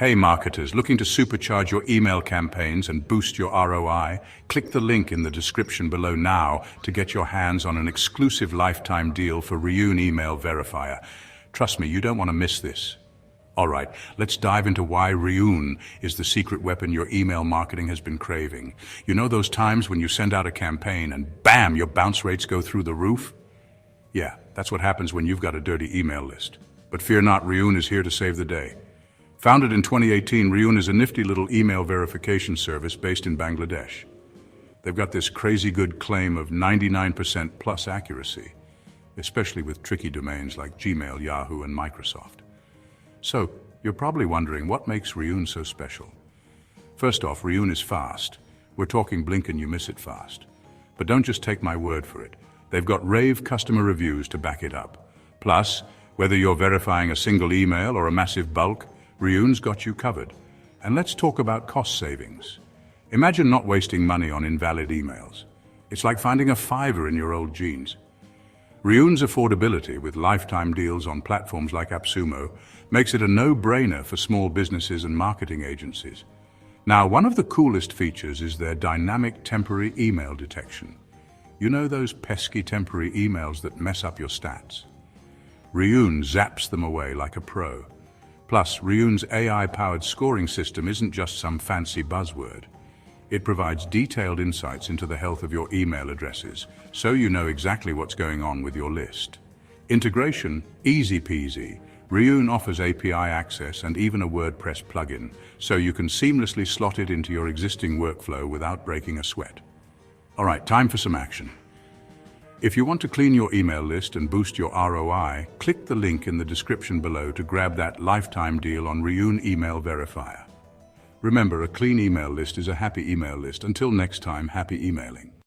Hey marketers, looking to supercharge your email campaigns and boost your ROI? Click the link in the description below now to get your hands on an exclusive lifetime deal for Reoon Email Verifier. Trust me, you don't want to miss this. Alright, let's dive into why Reoon is the secret weapon your email marketing has been craving. You know those times when you send out a campaign and bam, your bounce rates go through the roof? Yeah, that's what happens when you've got a dirty email list. But fear not, Reoon is here to save the day. Founded in 2018, Reoon is a nifty little email verification service based in Bangladesh. They've got this crazy good claim of 99% plus accuracy, especially with tricky domains like Gmail, Yahoo, and Microsoft. So, you're probably wondering what makes Reoon so special. First off, Reoon is fast. We're talking blink and you miss it fast. But don't just take my word for it. They've got rave customer reviews to back it up. Plus, whether you're verifying a single email or a massive bulk, Reoon's got you covered. And let's talk about cost savings. Imagine not wasting money on invalid emails. It's like finding a fiver in your old jeans. Reoon's affordability with lifetime deals on platforms like AppSumo makes it a no-brainer for small businesses and marketing agencies. Now, one of the coolest features is their dynamic temporary email detection. You know those pesky temporary emails that mess up your stats? Reoon zaps them away like a pro. Plus, Reoon's AI-powered scoring system isn't just some fancy buzzword. It provides detailed insights into the health of your email addresses, so you know exactly what's going on with your list. Integration, easy peasy. Reoon offers API access and even a WordPress plugin, so you can seamlessly slot it into your existing workflow without breaking a sweat. All right, time for some action. If you want to clean your email list and boost your ROI, click the link in the description below to grab that lifetime deal on Reoon Email Verifier. Remember, a clean email list is a happy email list. Until next time, happy emailing.